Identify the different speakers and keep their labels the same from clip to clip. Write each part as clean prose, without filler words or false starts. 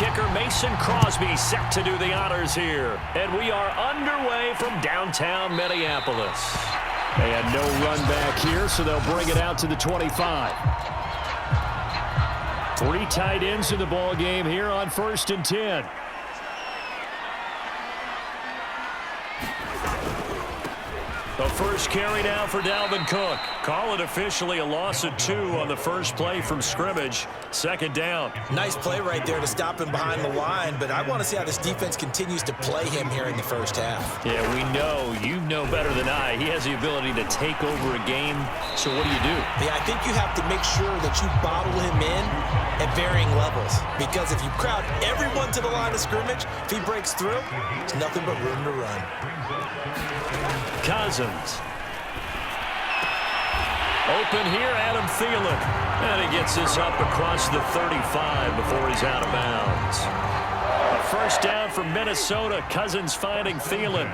Speaker 1: kicker Mason Crosby set to do the honors here. And we are underway from downtown Minneapolis. They had no run back here, so they'll bring it out to the 25. 3 tight ends in the ball game here on 1st and 10. The first carry now for Dalvin Cook. Call it officially a loss of 2 on the first play from scrimmage. 2nd down.
Speaker 2: Nice play right there to stop him behind the line, but I want to see how this defense continues to play him here in the first half.
Speaker 1: Yeah, we know. You know better than I. He has the ability to take over a game. So what do you do?
Speaker 2: Yeah, I think you have to make sure that you bottle him in at varying levels, because if you crowd everyone to the line of scrimmage, if he breaks through, it's nothing but room to run.
Speaker 1: Cousins. Open here, Adam Thielen. And he gets this up across the 35 before he's out of bounds. A first down for Minnesota. Cousins finding Thielen.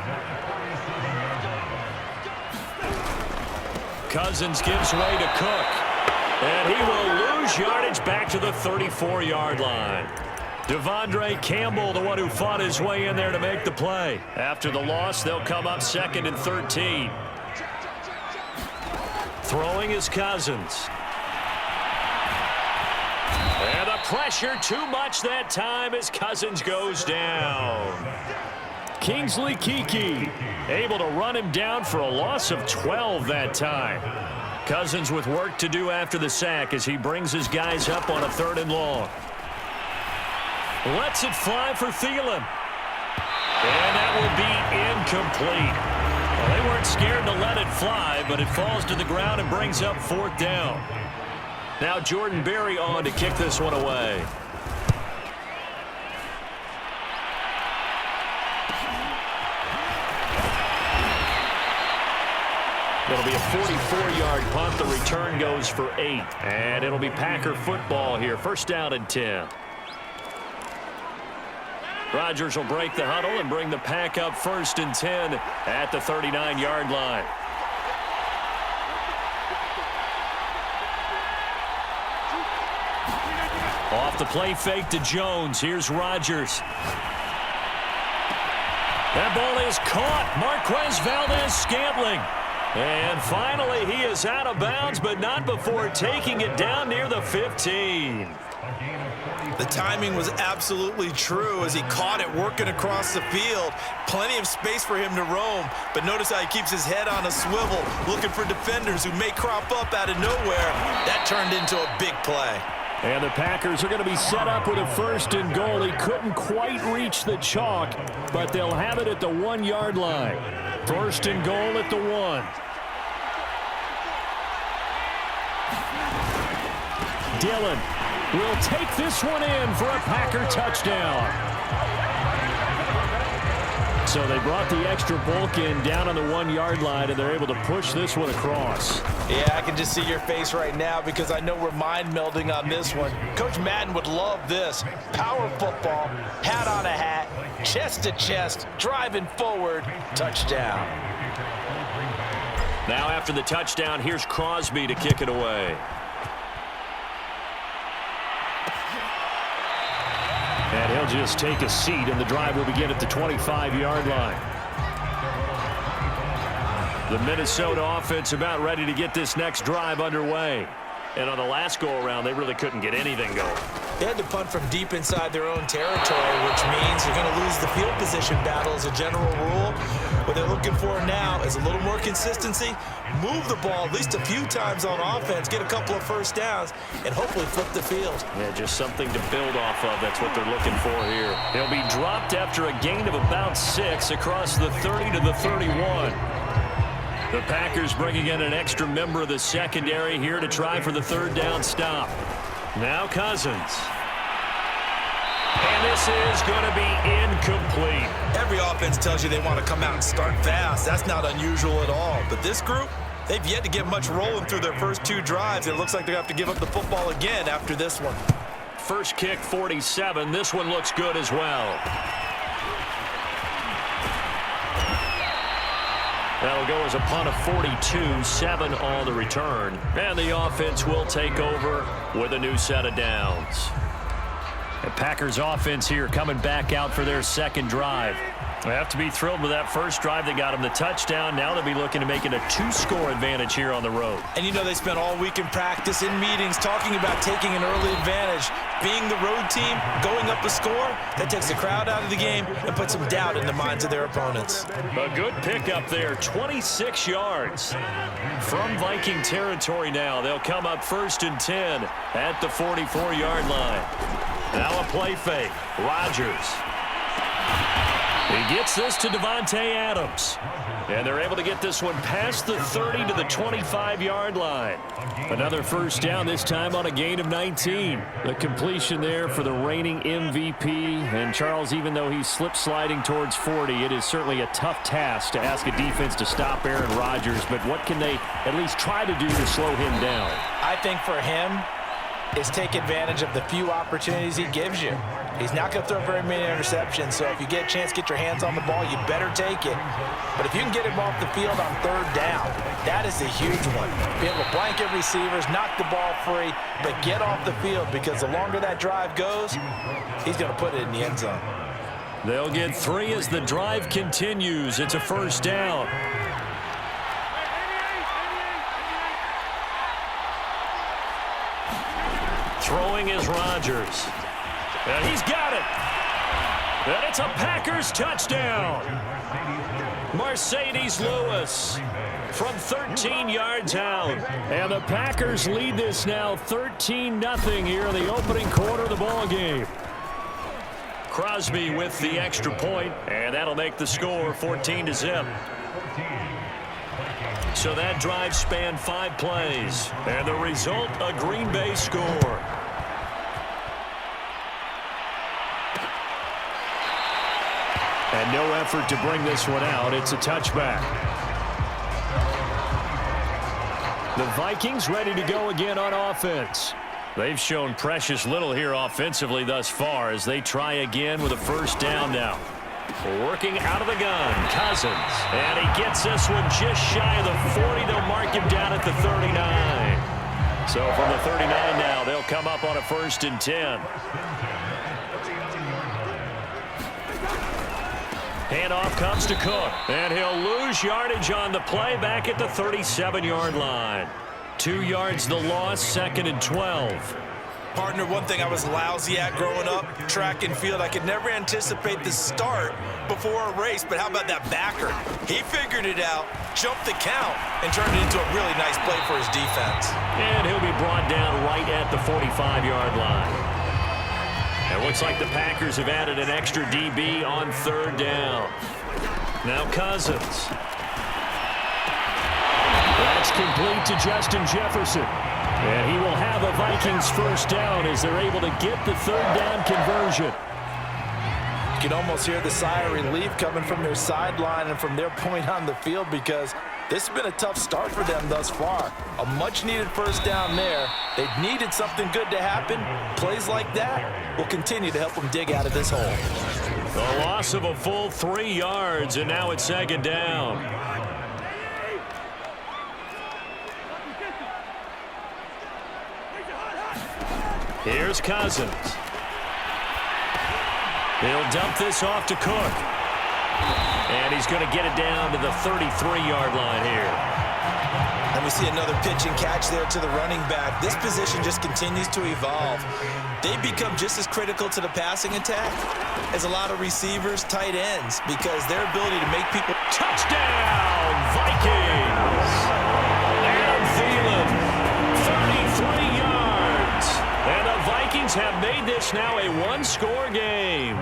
Speaker 1: Cousins gives way to Cook. And he will lose yardage back to the 34-yard line. Devondre Campbell, the one who fought his way in there to make the play. After the loss, they'll come up 2nd and 13. Throwing is Cousins. And the pressure too much that time as Cousins goes down. Kingsley Keke able to run him down for a loss of 12 that time. Cousins with work to do after the sack as he brings his guys up on a 3rd and long. Lets it fly for Thielen. And that will be incomplete. Well, they weren't scared to let it fly, but it falls to the ground and brings up 4th down. Now Jordan Berry on to kick this one away. It'll be a 44-yard punt. The return goes for 8. And it'll be Packer football here. 1st down and 10. Rodgers will break the huddle and bring the pack up 1st and 10 at the 39-yard line. Off the play fake to Jones. Here's Rodgers. That ball is caught. Marquez Valdes-Scantling. And finally he is out of bounds, but not before taking it down near the 15.
Speaker 2: The timing was absolutely true as he caught it working across the field. Plenty of space for him to roam, but notice how he keeps his head on a swivel, looking for defenders who may crop up out of nowhere. That turned into a big play.
Speaker 1: And the Packers are going to be set up with a 1st and goal. He couldn't quite reach the chalk, but they'll have it at the 1-yard line. 1st and goal at the 1. Dillon will take this one in for a Packer touchdown. So they brought the extra bulk in down on the 1-yard line, and they're able to push this one across.
Speaker 2: Yeah, I can just see your face right now because I know we're mind melding on this one. Coach Madden would love this. Power football, hat on a hat, chest to chest, driving forward, touchdown.
Speaker 1: Now after the touchdown, here's Crosby to kick it away. And he'll just take a seat, and the drive will begin at the 25-yard line. The Minnesota offense about ready to get this next drive underway. And on the last go-around, they really couldn't get anything going.
Speaker 2: They had to punt from deep inside their own territory, which means you're going to lose the field position battle as a general rule. What they're looking for now is a little more consistency, move the ball at least a few times on offense, get a couple of first downs, and hopefully flip the field.
Speaker 1: Yeah, just something to build off of. That's what they're looking for here. He'll be dropped after a gain of about 6 across the 30 to the 31. The Packers bringing in an extra member of the secondary here to try for the 3rd down stop. Now Cousins. And this is going to be incomplete.
Speaker 2: Every offense tells you they want to come out and start fast. That's not unusual at all. But this group, they've yet to get much rolling through their first 2 drives. It looks like they have to give up the football again after this one.
Speaker 1: First kick, 47. This one looks good as well. That'll go as a punt of 42, 7 on the return. And the offense will take over with a new set of downs. The Packers offense here coming back out for their second drive. They have to be thrilled with that first drive that got them the touchdown. Now they'll be looking to make it a 2-score advantage here on the road.
Speaker 2: And you know they spent all week in practice, in meetings, talking about taking an early advantage. Being the road team, going up a score, that takes the crowd out of the game and puts some doubt in the minds of their opponents.
Speaker 1: A good pickup there, 26 yards from Viking territory now. They'll come up 1st and 10 at the 44-yard line. Now a play fake. Rodgers. He gets this to Devontae Adams. And they're able to get this one past the 30 to the 25-yard line. Another first down, this time on a gain of 19. The completion there for the reigning MVP. And Charles, even though he's slip-sliding towards 40, it is certainly a tough task to ask a defense to stop Aaron Rodgers. But what can they at least try to do to slow him down?
Speaker 2: I think for him is take advantage of the few opportunities he gives you. He's not going to throw very many interceptions, so if you get a chance to get your hands on the ball, you better take it. But if you can get him off the field on 3rd down, that is a huge one. Be able to blanket receivers, knock the ball free, but get off the field, because the longer that drive goes, he's going to put it in the end zone.
Speaker 1: They'll get 3 as the drive continues. It's a first down. Throwing is Rodgers. And he's got it. And it's a Packers touchdown. Mercedes Lewis from 13 yards out. And the Packers lead this now 13-0 here in the opening quarter of the ball game. Crosby with the extra point, and that'll make the score 14-0. So that drive spanned 5 plays. And the result, a Green Bay score. And no effort to bring this one out. It's a touchback. The Vikings ready to go again on offense. They've shown precious little here offensively thus far as they try again with a first down now. Working out of the gun, Cousins. And he gets this one just shy of the 40. They'll mark him down at the 39. So from the 39 now, they'll come up on a 1st and 10. Handoff comes to Cook, and he'll lose yardage on the play back at the 37-yard line. 2 yards the loss, 2nd and 12.
Speaker 2: Partner, one thing I was lousy at growing up, track and field, I could never anticipate the start before a race, but how about that backer? He figured it out, jumped the count, and turned it into a really nice play for his defense.
Speaker 1: And he'll be brought down right at the 45-yard line. It looks like the Packers have added an extra DB on 3rd down. Now Cousins. That's complete to Justin Jefferson. And he will have a Vikings first down as they're able to get the 3rd down conversion.
Speaker 2: You can almost hear the sigh of relief coming from their sideline and from their point on the field, because this has been a tough start for them thus far. A much-needed first down there. They've needed something good to happen. Plays like that will continue to help them dig out of this hole.
Speaker 1: The loss of a full 3 yards, and now it's 2nd down. Here's Cousins. He'll dump this off to Cook. And he's going to get it down to the 33-yard line here.
Speaker 2: And we see another pitch and catch there to the running back. This position just continues to evolve. They become just as critical to the passing attack as a lot of receivers, tight ends, because their ability to make people...
Speaker 1: Touchdown, Vikings! And Thielen, 33 yards. And the Vikings have made this now a 1-score game.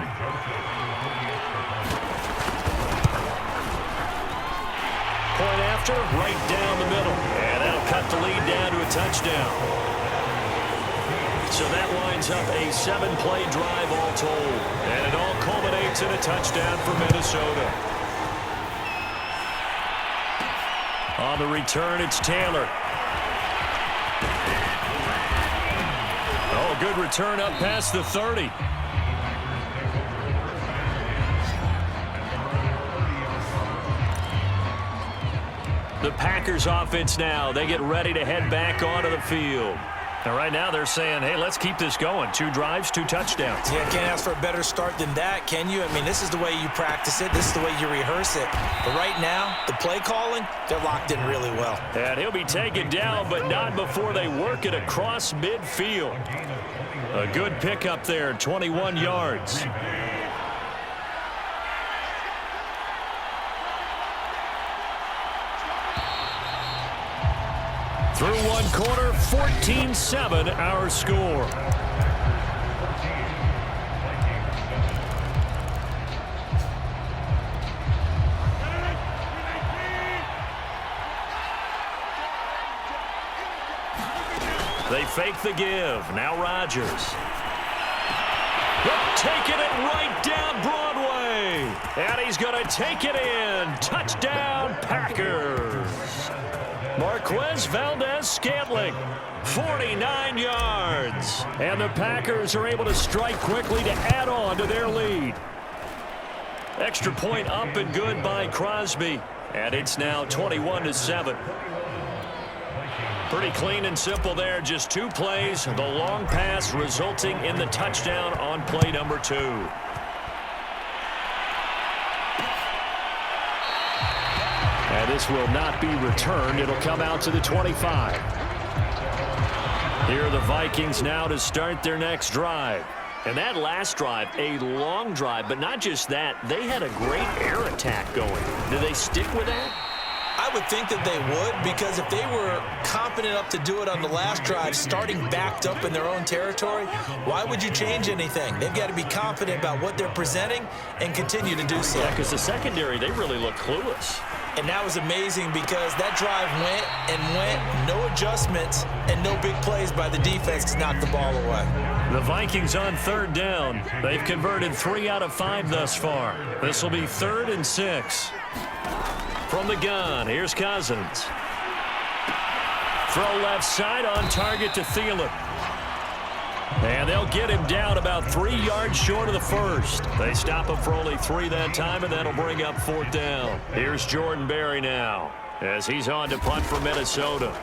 Speaker 1: Point after, right down the middle. And that'll cut the lead down to a touchdown. So that lines up a 7-play drive all told. And it all culminates in a touchdown for Minnesota. On the return, it's Taylor. Oh, good return up past the 30. The Packers offense now. They get ready to head back onto the field. And right now they're saying, hey, let's keep this going. 2 drives, 2 touchdowns.
Speaker 2: Yeah, can't ask for a better start than that, can you? I mean, this is the way you practice it. This is the way you rehearse it. But right now, the play calling, they're locked in really well.
Speaker 1: And he'll be taken down, but not before they work it across midfield. A good pickup there, 21 yards. Through one quarter, 14-7 our score. They fake the give. Now Rodgers. Taking it right down Broadway. And he's going to take it in. Touchdown, Packers. Marquez Valdez-Scantling, 49 yards. And the Packers are able to strike quickly to add on to their lead. Extra point up and good by Crosby. And it's now 21-7. Pretty clean and simple there. Just 2 plays. The long pass resulting in the touchdown on play number 2. And this will not be returned. It'll come out to the 25. Here are the Vikings now to start their next drive. And that last drive, a long drive, but not just that. They had a great air attack going. Do they stick with that?
Speaker 2: I would think that they would, because if they were confident enough to do it on the last drive, starting backed up in their own territory, why would you change anything? They've got to be confident about what they're presenting and continue to do so.
Speaker 1: Yeah, because the secondary, they really look clueless.
Speaker 2: And that was amazing because that drive went and went, no adjustments and no big plays by the defense to knock the ball away.
Speaker 1: The Vikings on 3rd down. They've converted 3 out of 5 thus far. This will be 3rd and 6. From the gun, here's Cousins. Throw left side on target to Thielen. And they'll get him down about 3 yards short of the first. They stop him for only 3 that time, and that'll bring up 4th down. Here's Jordan Berry now as he's on to punt for Minnesota.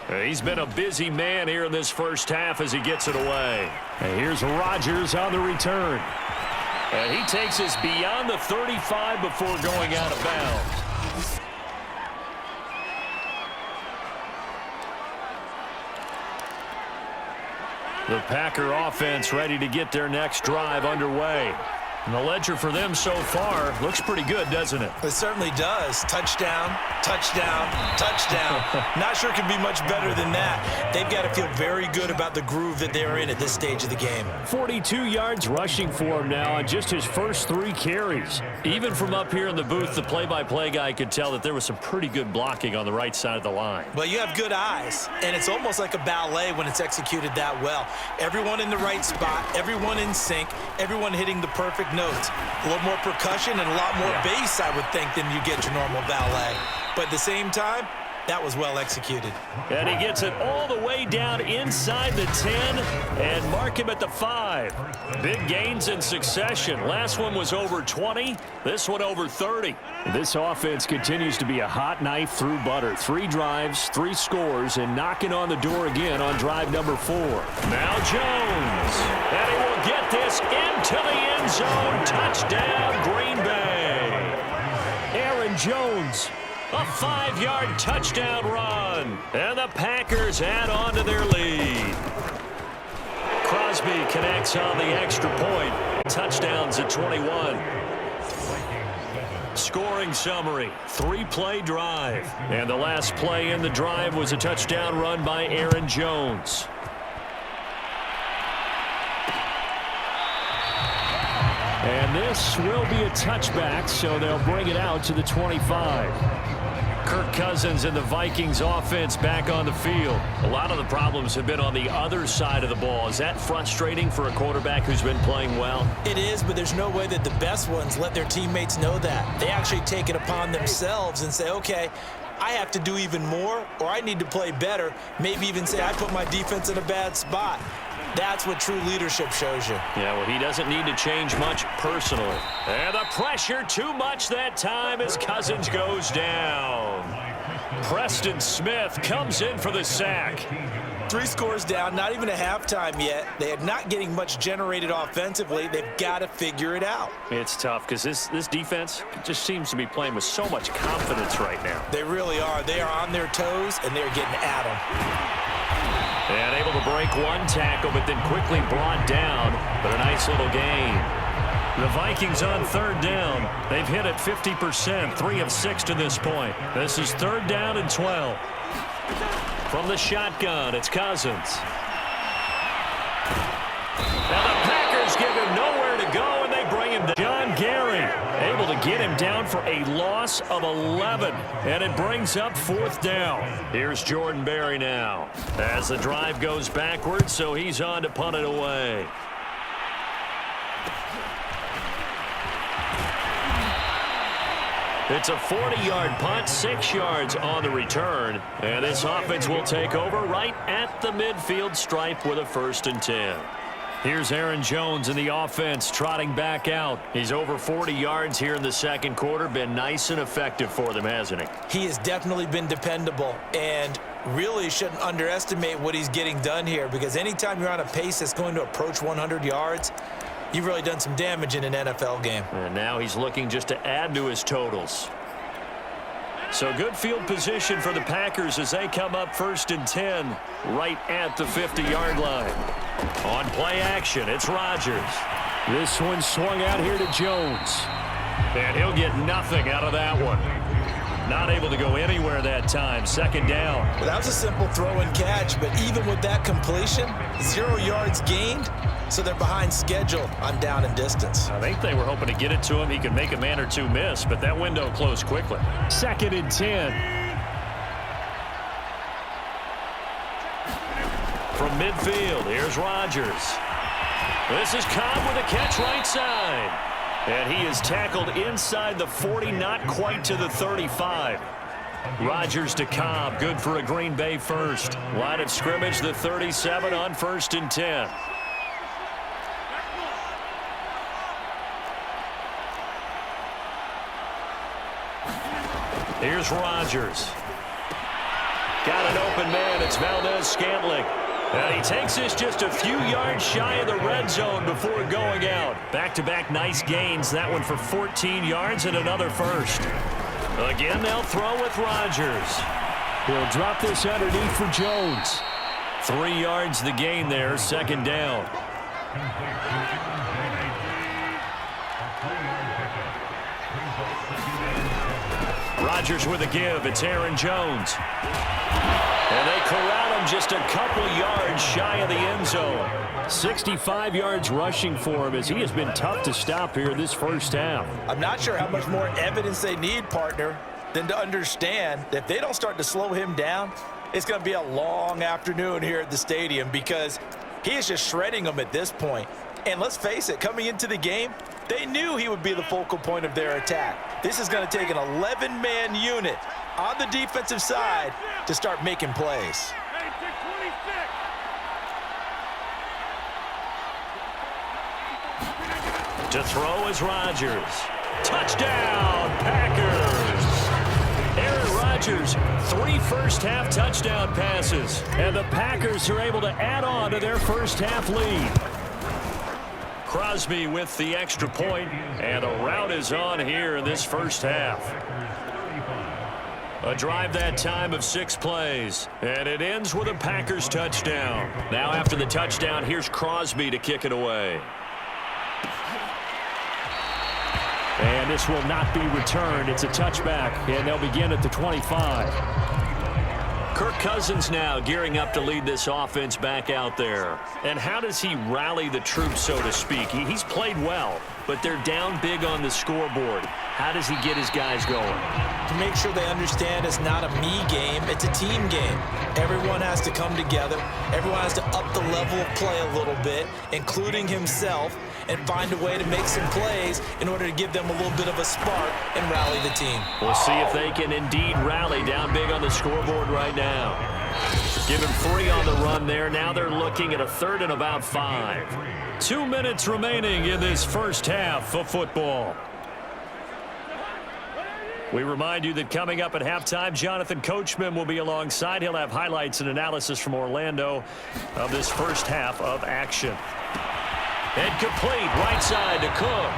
Speaker 1: He's been a busy man here in this first half as he gets it away. And here's Rodgers on the return. And he takes us beyond the 35 before going out of bounds. The Packer offense ready to get their next drive underway. And the ledger for them so far looks pretty good, doesn't it?
Speaker 2: It certainly does. Touchdown, touchdown, touchdown. Not sure it could be much better than that. They've got to feel very good about the groove that they're in at this stage of the game.
Speaker 1: 42 yards rushing for him now on just his first 3 carries. Even from up here in the booth, the play-by-play guy could tell that there was some pretty good blocking on the right side of the line.
Speaker 2: Well, you have good eyes, and it's almost like a ballet when it's executed that well. Everyone in the right spot, everyone in sync, everyone hitting the perfect notes. A little more percussion and a lot more bass, I would think, than you get your normal ballet. But at the same time, that was well executed.
Speaker 1: And he gets it all the way down inside the 10 and mark him at the 5. Big gains in succession. Last one was over 20. This one over 30. This offense continues to be a hot knife through butter. 3 drives, 3 scores, and knocking on the door again on drive number 4. Now Jones. And he will get this into the end zone. Touchdown, Green Bay. Aaron Jones. A 5-yard touchdown run. And the Packers add on to their lead. Crosby connects on the extra point. Touchdowns at 21. Scoring summary, 3-play drive. And the last play in the drive was a touchdown run by Aaron Jones. And this will be a touchback, so they'll bring it out to the 25. Kirk Cousins and the Vikings offense back on the field. A lot of the problems have been on the other side of the ball. Is that frustrating for a quarterback who's been playing well?
Speaker 2: It is, but there's no way that the best ones let their teammates know that. They actually take it upon themselves and say, okay, I have to do even more, or I need to play better. Maybe even say I put my defense in a bad spot. That's what true leadership shows you.
Speaker 1: Yeah, well, he doesn't need to change much personally. And the pressure too much that time as Cousins goes down. Preston Smith comes in for the sack.
Speaker 2: 3 scores down, not even a halftime yet. They are not getting much generated offensively. They've got to figure it out.
Speaker 1: It's tough because this defense just seems to be playing with so much confidence right now.
Speaker 2: They really are. They are on their toes, and they're getting at them.
Speaker 1: And able to break one tackle, but then quickly brought down. But a nice little gain. The Vikings on 3rd down. They've hit it 50%, 3 of 6 to this point. This is 3rd down and 12. From the shotgun, it's Cousins. Now the Packers give him nowhere to go, and they bring him down. John Gary able to get him down for a loss of 11, and it brings up 4th down. Here's Jordan Berry now as the drive goes backwards, so he's on to punt it away. It's a 40-yard punt, 6 yards on the return. And this offense will take over right at the midfield stripe with a 1st and 10. Here's Aaron Jones in the offense trotting back out. He's over 40 yards here in the 2nd quarter. Been nice and effective for them, hasn't he?
Speaker 2: He has definitely been dependable, and really shouldn't underestimate what he's getting done here, because anytime you're on a pace that's going to approach 100 yards, you've really done some damage in an NFL game.
Speaker 1: And now he's looking just to add to his totals. So good field position for the Packers as they come up 1st and 10 right at the 50-yard line. On play action, it's Rodgers. This one swung out here to Jones. And he'll get nothing out of that one. Not able to go anywhere that time. 2nd down.
Speaker 2: Well, that was a simple throw and catch, but even with that completion, 0 yards gained, so they're behind schedule on down and distance.
Speaker 1: I think they were hoping to get it to him. He could make a man or two miss, but that window closed quickly. 2nd and 10. From midfield, here's Rodgers. This is Cobb with a catch right side. And he is tackled inside the 40, not quite to the 35. Rodgers to Cobb, good for a Green Bay 1st. Line of scrimmage, the 37 on 1st and 10. Here's Rodgers. Got an open man. It's Valdez-Scantling. And he takes this just a few yards shy of the red zone before going out. Back-to-back nice gains. That one for 14 yards and another 1st. Again, they'll throw with Rodgers. He'll drop this underneath for Jones. 3 yards the gain there. 2nd down. Rodgers with a give. It's Aaron Jones. And they corral him just a couple yards shy of the end zone. 65 yards rushing for him as he has been tough to stop here this 1st half.
Speaker 2: I'm not sure how much more evidence they need, partner, than to understand that if they don't start to slow him down, it's going to be a long afternoon here at the stadium, because he is just shredding them at this point. And let's face it, coming into the game, they knew he would be the focal point of their attack. This is going to take an 11-man unit on the defensive side to start making plays.
Speaker 1: To throw is Rodgers. Touchdown, Packers! Aaron Rodgers, 3 first-half touchdown passes. And the Packers are able to add on to their first-half lead. Crosby with the extra point, and a rout is on here in this 1st half. A drive that time of 6 plays, and it ends with a Packers touchdown. Now after the touchdown, here's Crosby to kick it away. And this will not be returned. It's a touchback, and they'll begin at the 25. Kirk Cousins now gearing up to lead this offense back out there. And how does he rally the troops, so to speak? He's played well, but they're down big on the scoreboard. How does he get his guys going?
Speaker 2: To make sure they understand it's not a me game, it's a team game. Everyone has to come together. Everyone has to up the level of play a little bit, including himself, and find a way to make some plays in order to give them a little bit of a spark and rally the team.
Speaker 1: We'll see if they can indeed rally down big on the scoreboard right now. Give him 3 on the run there. Now they're looking at a 3rd and about 5. 2 minutes remaining in this 1st half of football. We remind you that coming up at halftime, Jonathan Coachman will be alongside. He'll have highlights and analysis from Orlando of this first half of action. And complete, right side to Cook.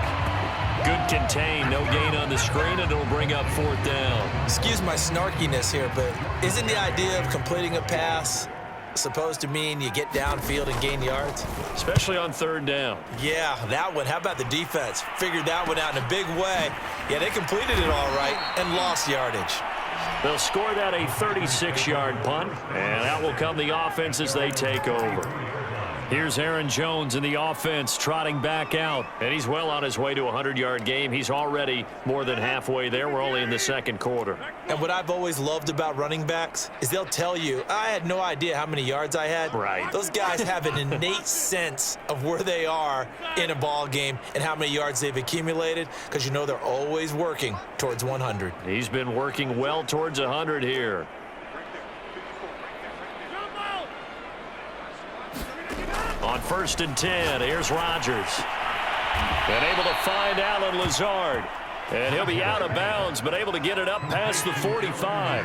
Speaker 1: Good contain, no gain on the screen, and it'll bring up 4th down.
Speaker 2: Excuse my snarkiness here, but isn't the idea of completing a pass supposed to mean you get downfield and gain yards?
Speaker 1: Especially on 3rd down.
Speaker 2: Yeah, that one. How about the defense? Figured that one out in a big way. Yeah, they completed it all right and lost yardage.
Speaker 1: They'll score that a 36-yard punt, and out will come the offense as they take over. Here's Aaron Jones in the offense trotting back out, and he's well on his way to a 100-yard game. He's already more than halfway there. We're only in the 2nd quarter.
Speaker 2: And what I've always loved about running backs is they'll tell you, I had no idea how many yards I had.
Speaker 1: Right.
Speaker 2: Those guys have an innate sense of where they are in a ball game and how many yards they've accumulated, because you know they're always working towards 100.
Speaker 1: He's been working well towards 100 here. On 1st and 10, here's Rodgers. And able to find Allen Lazard. And he'll be out of bounds, but able to get it up past the 45.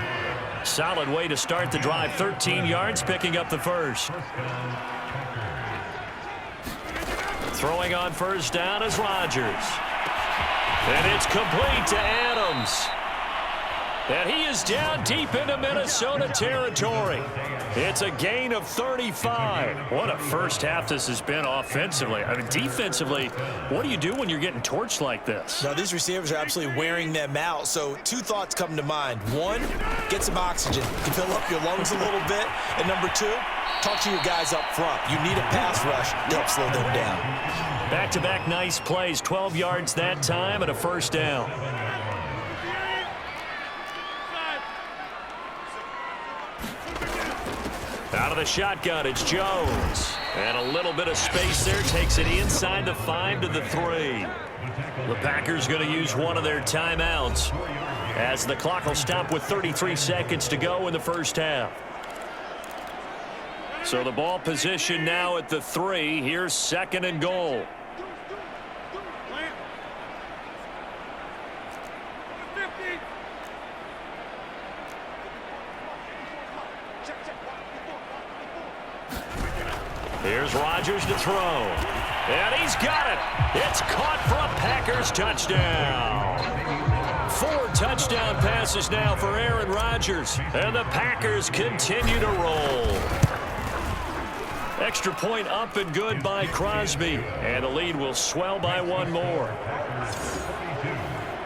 Speaker 1: Solid way to start the drive. 13 yards, picking up the first. Throwing on 1st down is Rodgers. And it's complete to Adams. And he is down deep into Minnesota territory. It's a gain of 35. What a first half this has been offensively. I mean, defensively, what do you do when you're getting torched like this?
Speaker 2: Now, these receivers are absolutely wearing them out. So 2 thoughts come to mind. 1, get some oxygen to fill up your lungs a little bit. And number 2, talk to your guys up front. You need a pass rush to help slow them down.
Speaker 1: Back-to-back nice plays. 12 yards that time and a 1st down. Out of the shotgun, it's Jones. And a little bit of space there. Takes it inside the 5 to the 3. The Packers going to use one of their timeouts as the clock will stop with 33 seconds to go in the first half. So the ball position now at the 3. Here's 2nd and goal. Here's Rodgers to throw. And he's got it. It's caught for a Packers touchdown. 4 touchdown passes now for Aaron Rodgers. And the Packers continue to roll. Extra point up and good by Crosby. And the lead will swell by 1 more.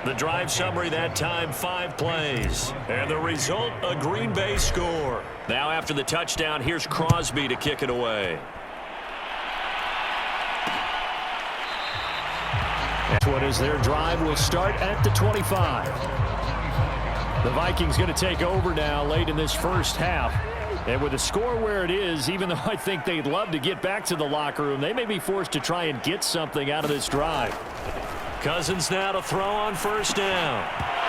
Speaker 1: The drive summary that time, 5 plays. And the result, a Green Bay score. Now after the touchdown, here's Crosby to kick it away. That's what is their drive will start at the 25. The Vikings going to take over now late in this first half. And with the score where it is, even though I think they'd love to get back to the locker room, they may be forced to try and get something out of this drive. Cousins now to throw on 1st down.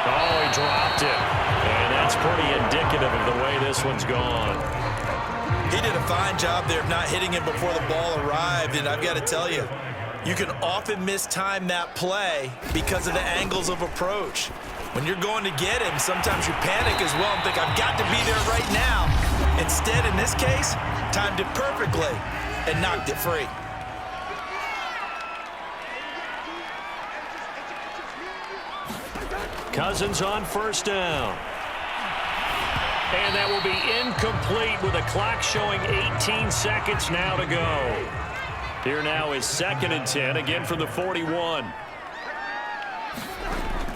Speaker 1: Oh, he dropped it. And that's pretty indicative of the way this one's gone.
Speaker 2: He did a fine job there of not hitting him before the ball arrived. And I've got to tell you, you can often mistime that play because of the angles of approach. When you're going to get him, sometimes you panic as well and think, I've got to be there right now. Instead, in this case, timed it perfectly and knocked it free.
Speaker 1: Cousins on 1st down. And that will be incomplete with the clock showing 18 seconds now to go. Here now is 2nd and 10, again from the 41.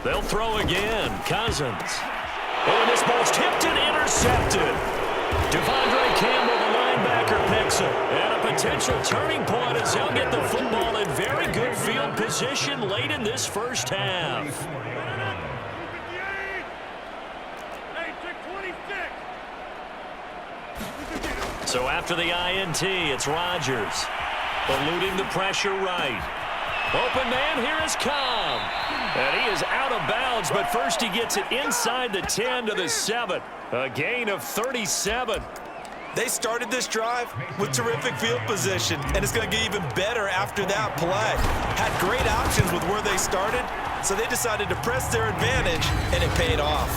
Speaker 1: They'll throw again. Cousins. Oh, and this ball's tipped and intercepted. Devondre Campbell, the linebacker, picks it. And a potential turning point as he'll get the football in very good field position late in this first half. So after the INT, it's Rodgers. Eluding the pressure right. Open man, here is Cobb. And he is out of bounds, but first he gets it inside the 10 to the 7. A gain of 37.
Speaker 2: They started this drive with terrific field position, and it's going to get even better after that play. Had great options with where they started. So they decided to press their advantage, and it paid off.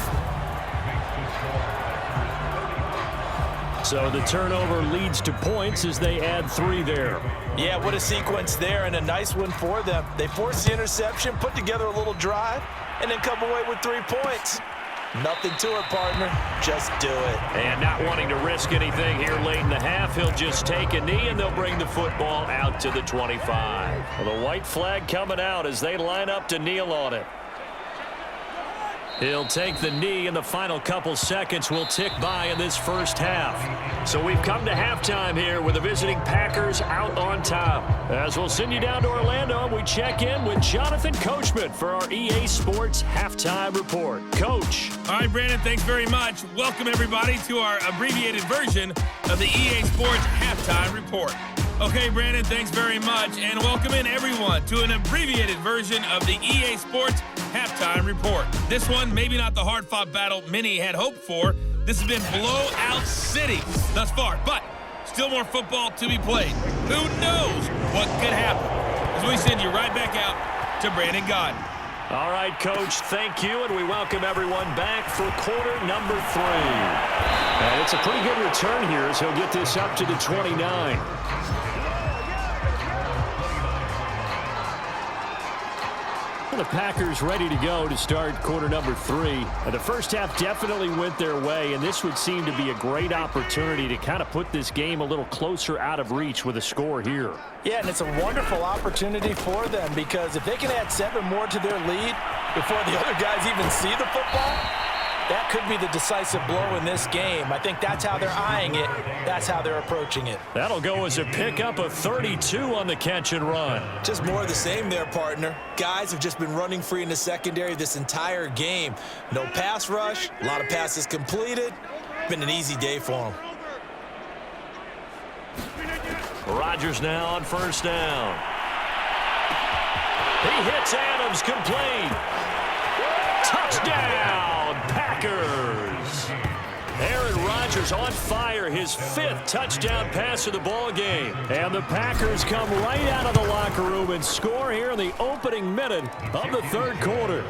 Speaker 1: So the turnover leads to points as they add 3 there.
Speaker 2: Yeah, what a sequence there, and a nice one for them. They forced the interception, put together a little drive, and then come away with 3 points. Nothing to it, partner. Just do it.
Speaker 1: And not wanting to risk anything here late in the half, he'll just take a knee, and they'll bring the football out to the 25. Well, the white flag coming out as they line up to kneel on it. He'll take the knee, and the final couple seconds will tick by in this first half. So we've come to halftime here with the visiting Packers out on top. As we'll send you down to Orlando, we check in with Jonathan Coachman for our EA Sports Halftime Report. Coach.
Speaker 3: All right, Brandon, thanks very much. Welcome, everybody, to our abbreviated version of the EA Sports Halftime Report. Okay, Brandon, thanks very much, and welcome in everyone to an abbreviated version of the EA Sports Halftime Report. This one, maybe not the hard-fought battle many had hoped for. This has been blowout city thus far, but still more football to be played. Who knows what could happen? As we send you right back out to Brandon Gaudin.
Speaker 1: All right, Coach, thank you, and we welcome everyone back for quarter number 3. And it's a pretty good return here as he'll get this up to the 29. The Packers ready to go to start quarter number 3. The first half definitely went their way, and this would seem to be a great opportunity to kind of put this game a little closer out of reach with a score here.
Speaker 2: Yeah, and it's a wonderful opportunity for them because if they can add 7 more to their lead before the other guys even see the football, that could be the decisive blow in this game. I think that's how they're eyeing it. That's how they're approaching it.
Speaker 1: That'll go as a pickup of 32 on the catch and run.
Speaker 2: Just more of the same there, partner. Guys have just been running free in the secondary this entire game. No pass rush, a lot of passes completed. Been an easy day for them.
Speaker 1: Rodgers now on first down. He hits Adams, complete. Touchdown, Packers. Aaron Rodgers on fire, his 5th touchdown pass of the ball game. And the Packers come right out of the locker room and score here in the opening minute of the 3rd quarter.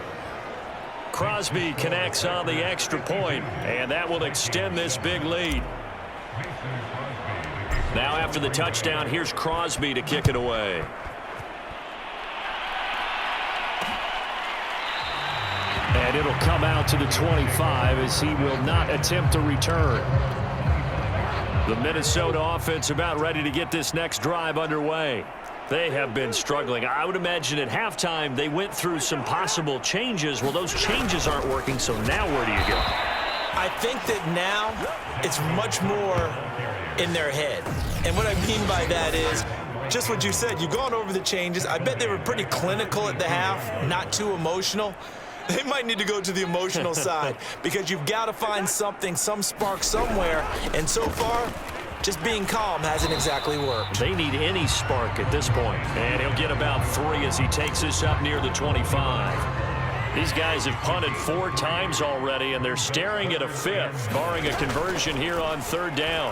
Speaker 1: Crosby connects on the extra point, and that will extend this big lead. Now after the touchdown, here's Crosby to kick it away. And it'll come out to the 25 as he will not attempt to return. The Minnesota offense about ready to get this next drive underway. They have been struggling. I would imagine at halftime they went through some possible changes. Well, those changes aren't working, so now where do you go?
Speaker 2: I think that now it's much more in their head. And what I mean by that is just what you said. You've gone over the changes. I bet they were pretty clinical at the half, not too emotional. They might need to go to the emotional side because you've got to find something, some spark somewhere. And so far, just being calm hasn't exactly worked.
Speaker 1: They need any spark at this point. And he'll get about 3 as he takes this up near the 25. These guys have punted 4 times already, and they're staring at a 5th, barring a conversion here on 3rd down.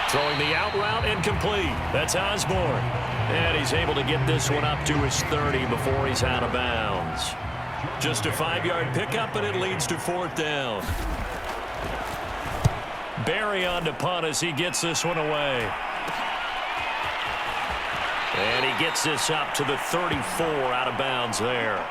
Speaker 1: Throwing the out route incomplete. That's Osborne. And he's able to get this one up to his 30 before he's out of bounds. Just a 5-yard pickup, and it leads to 4th down. Barry on to punt as he gets this one away. And he gets this up to the 34 out of bounds there.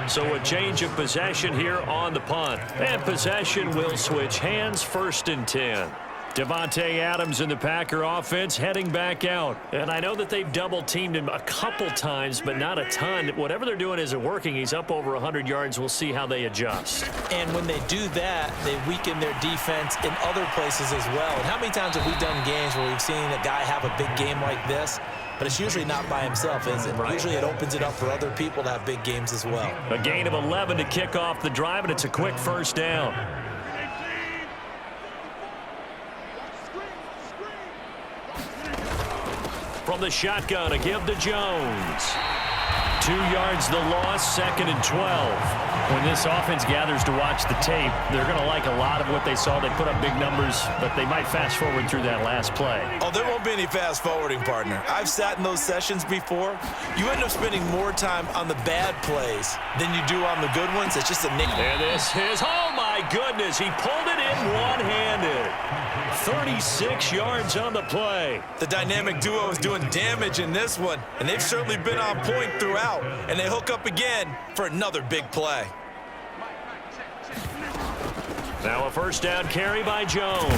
Speaker 1: So a change of possession here on the punt. And possession will switch hands, 1st and 10. Devontae Adams in the Packer offense heading back out. And I know that they've double-teamed him a couple times, but not a ton. Whatever they're doing isn't working. He's up over 100 yards. We'll see how they adjust.
Speaker 2: And when they do that, they weaken their defense in other places as well. And how many times have we done games where we've seen a guy have a big game like this? But it's usually not by himself, is it? Right. Usually it opens it up for other people to have big games as well.
Speaker 1: A gain of 11 to kick off the drive, and it's a quick 1st down. From the shotgun, a give to Jones. 2 yards the loss, 2nd and 12. When this offense gathers to watch the tape, they're going to like a lot of what they saw. They put up big numbers, but they might fast forward through that last play.
Speaker 2: Oh, there won't be any fast forwarding, partner. I've sat in those sessions before. You end up spending more time on the bad plays than you do on the good ones. It's just a nickname.
Speaker 1: And this is, oh my goodness, he pulled it in one-handed. 36 yards on the play.
Speaker 2: The dynamic duo is doing damage in this one, and they've certainly been on point throughout. And they hook up again for another big play.
Speaker 1: Now a first down carry by Jones.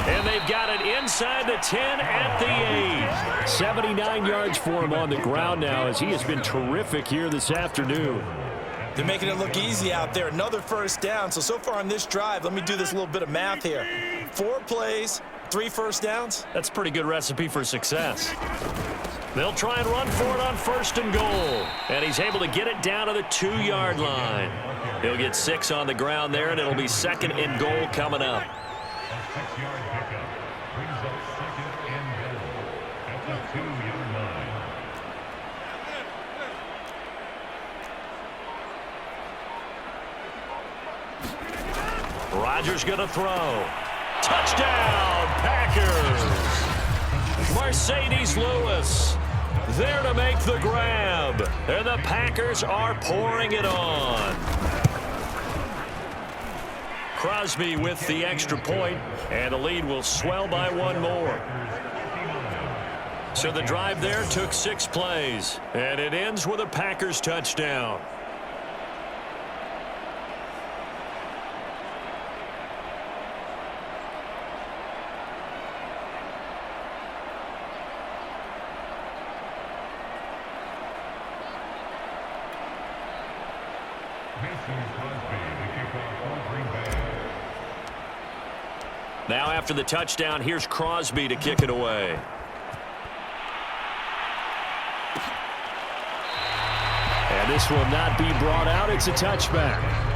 Speaker 1: And they've got it inside the 10 at the 8. 79 yards for him on the ground now as he has been terrific here this afternoon.
Speaker 2: They're making it look easy out there. Another first down. So far on this drive, let me do this little bit of math here. 4 plays, 3 first downs.
Speaker 1: That's a pretty good recipe for success. They'll try and run for it on 1st and goal. And he's able to get it down to the 2-yard line. He'll get 6 on the ground there, and it'll be 2nd and goal coming up. Rodgers going to throw. Touchdown, Packers. Mercedes Lewis there to make the grab. And the Packers are pouring it on. Crosby with the extra point, and the lead will swell by 1 more. So the drive there took 6 plays, and it ends with a Packers touchdown. Now after the touchdown, here's Crosby to kick it away. And this will not be brought out. It's a touchback.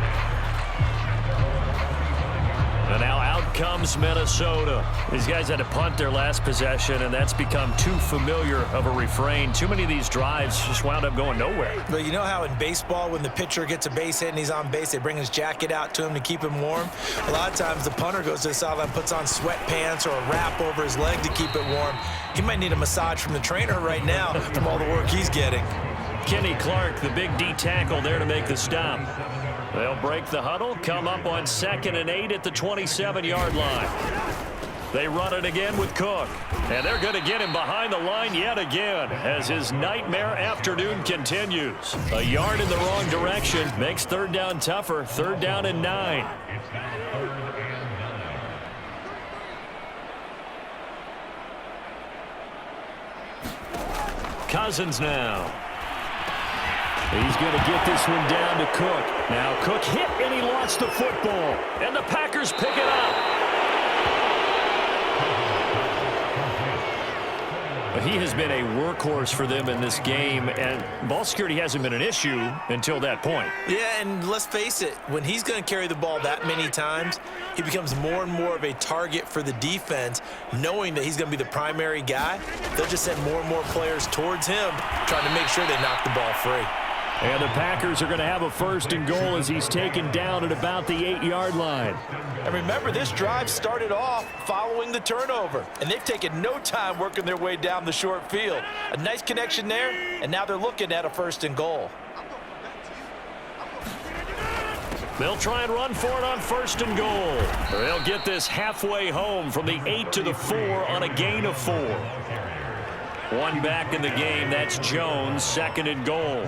Speaker 1: And now out comes Minnesota. These guys had to punt their last possession, and that's become too familiar of a refrain. Too many of these drives just wound up going nowhere.
Speaker 2: But you know how in baseball, when the pitcher gets a base hit and he's on base, they bring his jacket out to him to keep him warm? A lot of times the punter goes to the sideline, puts on sweatpants or a wrap over his leg to keep it warm. He might need a massage from the trainer right now from all the work he's getting.
Speaker 1: Kenny Clark, the big D tackle there to make the stop. They'll break the huddle, come up on 2nd and 8 at the 27-yard line. They run it again with Cook. And they're going to get him behind the line yet again as his nightmare afternoon continues. A yard in the wrong direction makes 3rd down tougher. 3rd down and 9. Cousins now. He's going to get this one down to Cook. Now Cook hit and he lost the football. And the Packers pick it up. He has been a workhorse for them in this game, and ball security hasn't been an issue until that point.
Speaker 2: Yeah, and let's face it, when he's going to carry the ball that many times, he becomes more and more of a target for the defense, knowing that he's going to be the primary guy. They'll just send more and more players towards him, trying to make sure they knock the ball free.
Speaker 1: And the Packers are going to have a 1st and goal as he's taken down at about the 8-yard line.
Speaker 2: And remember, this drive started off following the turnover, and they've taken no time working their way down the short field. A nice connection there, and now they're looking at a 1st and goal.
Speaker 1: They'll try and run for it on 1st and goal. They'll get this halfway home from the 8 to the 4 on a gain of 4. One back in the game, that's Jones, 2nd and goal.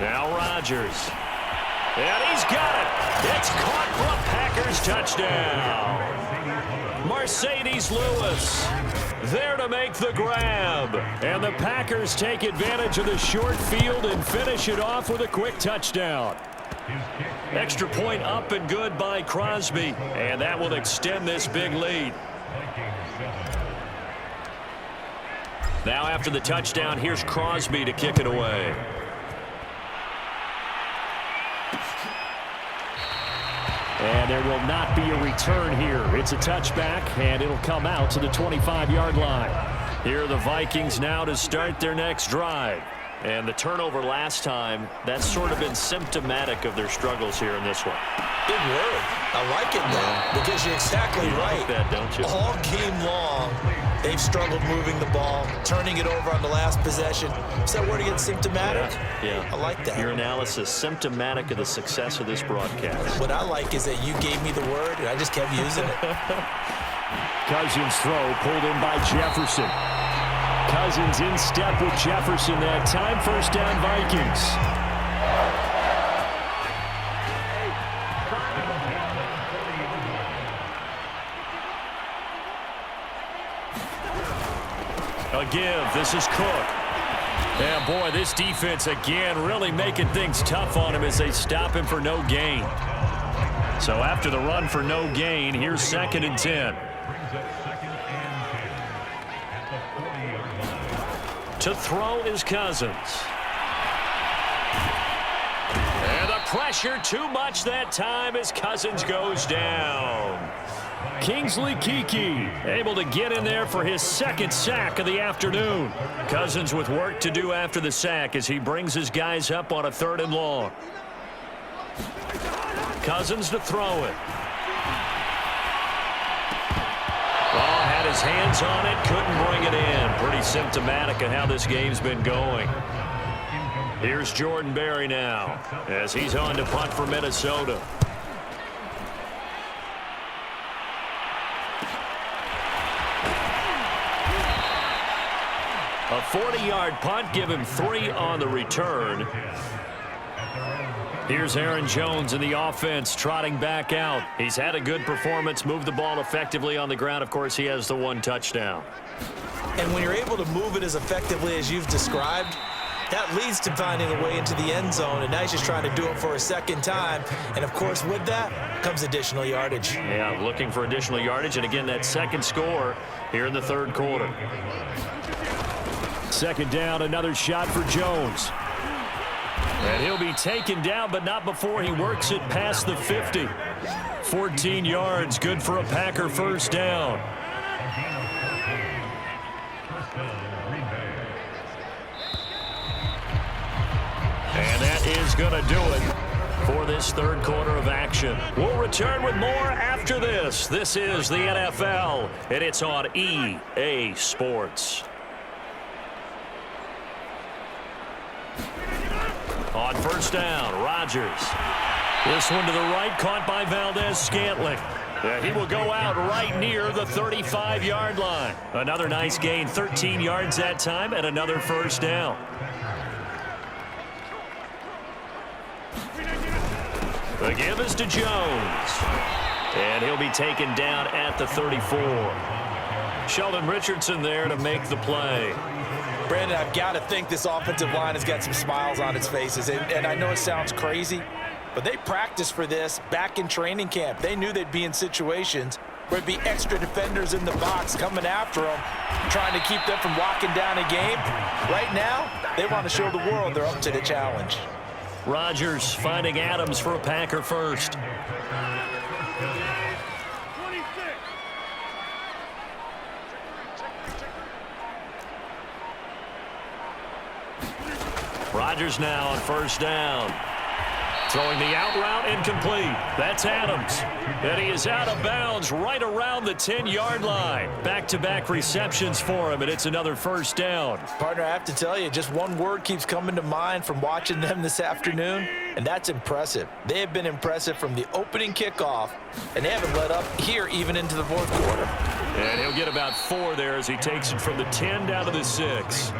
Speaker 1: Now Rodgers. And he's got it. It's caught for a Packers touchdown. Mercedes Lewis there to make the grab. And the Packers take advantage of the short field and finish it off with a quick touchdown. Extra point up and good by Crosby. And that will extend this big lead. Now after the touchdown, here's Crosby to kick it away. And there will not be a return here. It's a touchback, and it'll come out to the 25-yard line. Here are the Vikings now to start their next drive. And the turnover last time, that's sort of been symptomatic of their struggles here in this one.
Speaker 2: Big word. I like it now because you're exactly right.
Speaker 1: Like that, don't you?
Speaker 2: All game long, they've struggled moving the ball, turning it over on the last possession. Is that word again, symptomatic?
Speaker 1: Yeah.
Speaker 2: I like that.
Speaker 1: Your analysis, symptomatic of the success of this broadcast.
Speaker 2: What I like is that you gave me the word, and I just kept using it.
Speaker 1: Cousins' throw pulled in by Jefferson. Cousins in step with Jefferson that time. First down, Vikings. A give. This is Cook. Yeah, boy, this defense again really making things tough on him as they stop him for no gain. So after the run for no gain, here's 2nd and 10. To throw is Cousins. And the pressure too much that time as Cousins goes down. Kingsley Keke able to get in there for his 2nd sack of the afternoon. Cousins with work to do after the sack as he brings his guys up on a 3rd and long. Cousins to throw it. Had his hands on it, couldn't bring it in. Pretty symptomatic of how this game's been going. Here's Jordan Berry now as he's on to punt for Minnesota. A 40-yard punt, give him 3 on the return. Here's Aaron Jones in the offense, trotting back out. He's had a good performance, moved the ball effectively on the ground. Of course, he has the 1 touchdown.
Speaker 2: And when you're able to move it as effectively as you've described, that leads to finding a way into the end zone, and now he's just trying to do it for a 2nd time. And, of course, with that comes additional yardage.
Speaker 1: Yeah, looking for additional yardage, and, again, that 2nd score here in the 3rd quarter. 2nd down, another shot for Jones. And he'll be taken down, but not before he works it past the 50. 14 yards, good for a Packer first down. And that is going to do it for this 3rd quarter of action. We'll return with more after this. This is the NFL, and it's on EA Sports. On first down, Rodgers. This one to the right, caught by Valdez-Scantling. He will go out right near the 35-yard line. Another nice gain, 13 yards that time, and another first down. The give is to Jones. And he'll be taken down at the 34. Sheldon Richardson there to make the play.
Speaker 2: Brandon, I've got to think this offensive line has got some smiles on its faces. And I know it sounds crazy, but they practiced for this back in training camp. They knew they'd be in situations where there'd be extra defenders in the box coming after them, trying to keep them from locking down a game. Right now, they want to show the world they're up to the challenge.
Speaker 1: Rodgers finding Adams for a Packer first. Rodgers now on first down. Throwing the out route, incomplete. That's Adams. And he is out of bounds right around the 10-yard line. Back-to-back receptions for him, and it's another first down.
Speaker 2: Partner, I have to tell you, just one word keeps coming to mind from watching them this afternoon, and that's impressive. They have been impressive from the opening kickoff, and they haven't let up here even into the 4th quarter.
Speaker 1: And he'll get about 4 there as he takes it from the 10 down to the 6.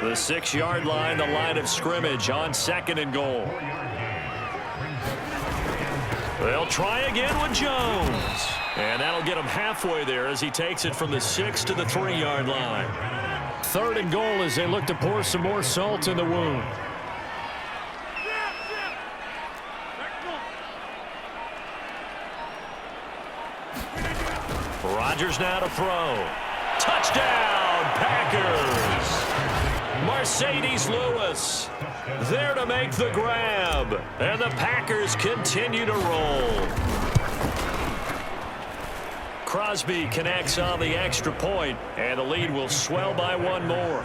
Speaker 1: The 6-yard line, the line of scrimmage on 2nd and goal. They'll try again with Jones. And that'll get him halfway there as he takes it from the 6 to the 3-yard line. 3rd and goal as they look to pour some more salt in the wound. Rodgers now to throw. Touchdown, Packers! Mercedes Lewis there to make the grab. And the Packers continue to roll. Crosby connects on the extra point, and the lead will swell by one more.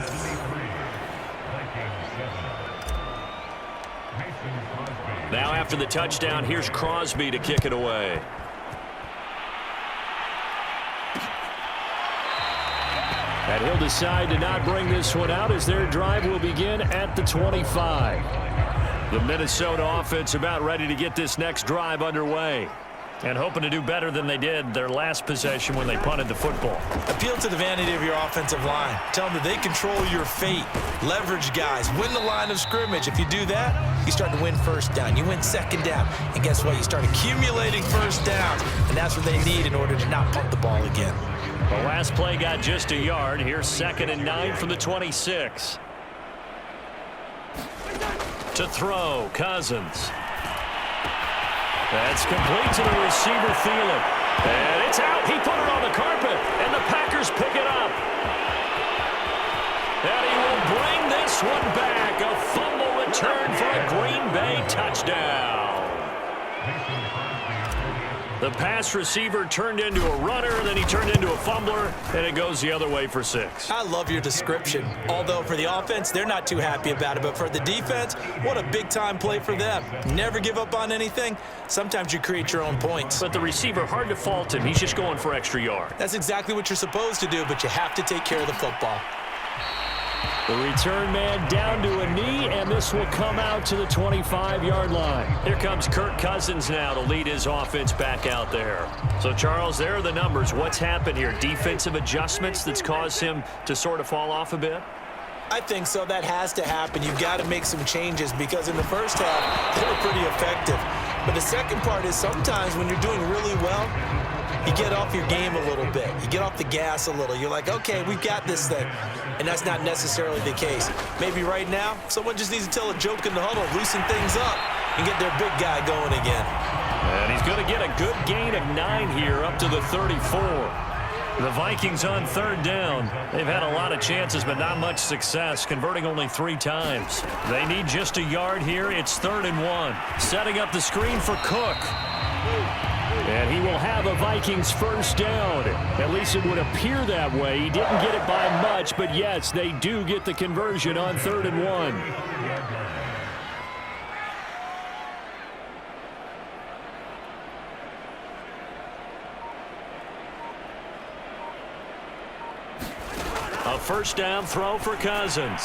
Speaker 1: Now after the touchdown, here's Crosby to kick it away. And he'll decide to not bring this one out as their drive will begin at the 25. The Minnesota offense about ready to get this next drive underway, and hoping to do better than they did their last possession when they punted the football.
Speaker 2: Appeal to the vanity of your offensive line. Tell them that they control your fate. Leverage guys. Win the line of scrimmage. If you do that, you start to win first down. You win second down. And guess what? You start accumulating first downs. And that's what they need in order to not punt the ball again.
Speaker 1: The last play got just a yard. Here's 2nd and 9 from the 26. To throw, Cousins. That's complete to the receiver, Thielen. And it's out. He put it on the carpet, and the Packers pick it up. And he will bring this one back. A fumble return for a Green Bay touchdown. The pass receiver turned into a runner, then he turned into a fumbler, and it goes the other way for 6.
Speaker 2: I love your description. Although for the offense, they're not too happy about it. But for the defense, what a big-time play for them. Never give up on anything. Sometimes you create your own points.
Speaker 1: But the receiver, hard to fault him. He's just going for extra yard.
Speaker 2: That's exactly what you're supposed to do, but you have to take care of the football.
Speaker 1: The return man down to a knee, and this will come out to the 25-yard line. Here comes Kirk Cousins now to lead his offense back out there. So, Charles, there are the numbers. What's happened here? Defensive adjustments that's caused him to sort of fall off a bit?
Speaker 2: I think so. That has to happen. You've got to make some changes because in the first half, they were pretty effective. But the second part is sometimes when you're doing really well, you get off your game a little bit. You get off the gas a little. You're like, okay, we've got this thing. And that's not necessarily the case. Maybe right now, someone just needs to tell a joke in the huddle, loosen things up, and get their big guy going again.
Speaker 1: And he's going to get a good gain of 9 here up to the 34. The Vikings on 3rd down. They've had a lot of chances, but not much success, converting only 3 times. They need just a yard here. It's 3rd and 1. Setting up the screen for Cook. And he will have a Vikings first down. At least it would appear that way. He didn't get it by much, but yes, they do get the conversion on 3rd and 1. A first down throw for Cousins.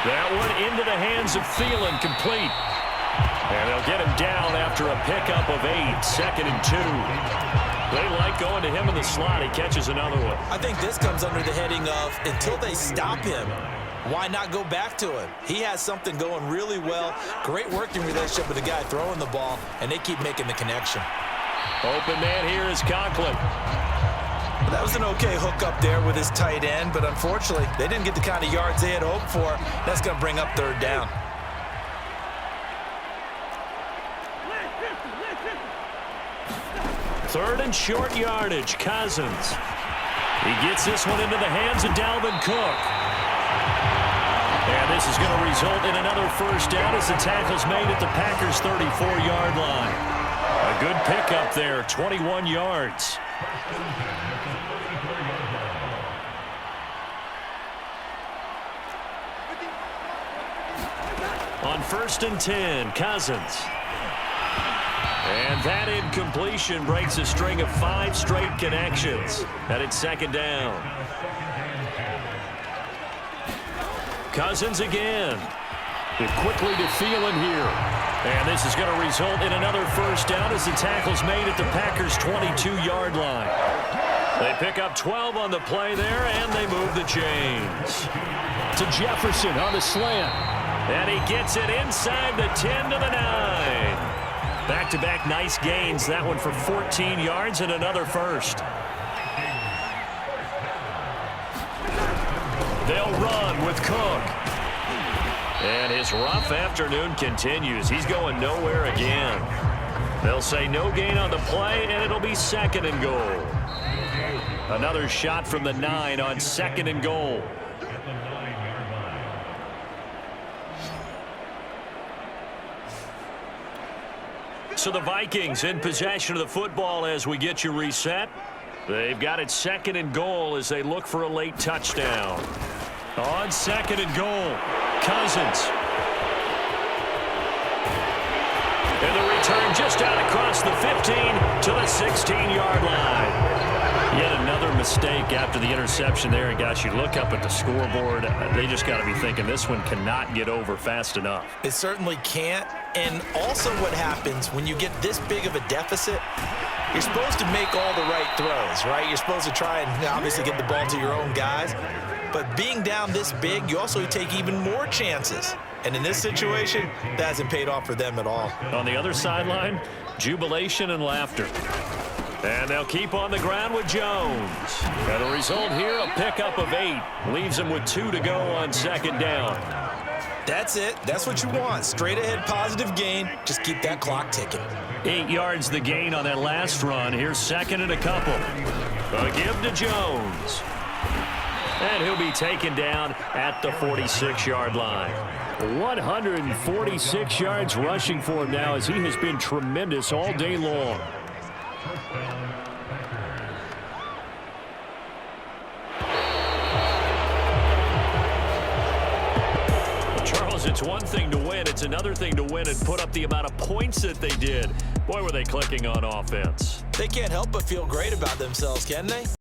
Speaker 1: That one into the hands of Thielen, complete. And they'll get him down after a pickup of 8, 2nd and 2. They like going to him in the slot. He catches another one.
Speaker 2: I think this comes under the heading of until they stop him, why not go back to him? He has something going really well. Great working relationship with the guy throwing the ball, and they keep making the connection.
Speaker 1: Open man here is Conklin.
Speaker 2: That was an okay hook up there with his tight end, but unfortunately, they didn't get the kind of yards they had hoped for. That's going to bring up 3rd down.
Speaker 1: Third and short yardage, Cousins. He gets this one into the hands of Dalvin Cook. And this is going to result in another first down as the tackle's made at the Packers' 34-yard line. A good pickup there, 21 yards. On 1st and 10, Cousins. And that incompletion breaks a string of 5 straight connections. And it's 2nd down. Cousins again. It quickly to Thielen here. And this is going to result in another first down as the tackle's made at the Packers' 22-yard line. They pick up 12 on the play there, and they move the chains. To Jefferson on the slant. And he gets it inside the 10 to the 9. Back-to-back nice gains. That one for 14 yards and another first. They'll run with Cook. And his rough afternoon continues. He's going nowhere again. They'll say no gain on the play, and it'll be 2nd and goal. Another shot from the 9 on 2nd and goal. So the Vikings in possession of the football as we get you reset. They've got it 2nd and goal as they look for a late touchdown. On 2nd and goal, Cousins. And the return just out across the 15 to the 16-yard line. Yet another mistake after the interception there. And, gosh, you look up at the scoreboard, they just got to be thinking this one cannot get over fast enough.
Speaker 2: It certainly can't. And also what happens when you get this big of a deficit, you're supposed to make all the right throws, right? You're supposed to try and obviously get the ball to your own guys. But being down this big, you also take even more chances. And in this situation, that hasn't paid off for them at all.
Speaker 1: On the other sideline, jubilation and laughter. And they'll keep on the ground with Jones. And the result here, a pickup of 8. Leaves them with 2 to go on 2nd down.
Speaker 2: That's it. That's what you want. Straight ahead positive gain. Just keep that clock ticking.
Speaker 1: 8 yards the gain on that last run. Here's 2nd and a couple. A give to Jones. And he'll be taken down at the 46-yard line. 146 yards rushing for him now as he has been tremendous all day long. Charles, it's one thing to win. It's another thing to win and put up the amount of points that they did. Boy, were they clicking on offense.
Speaker 2: They can't help but feel great about themselves, can they?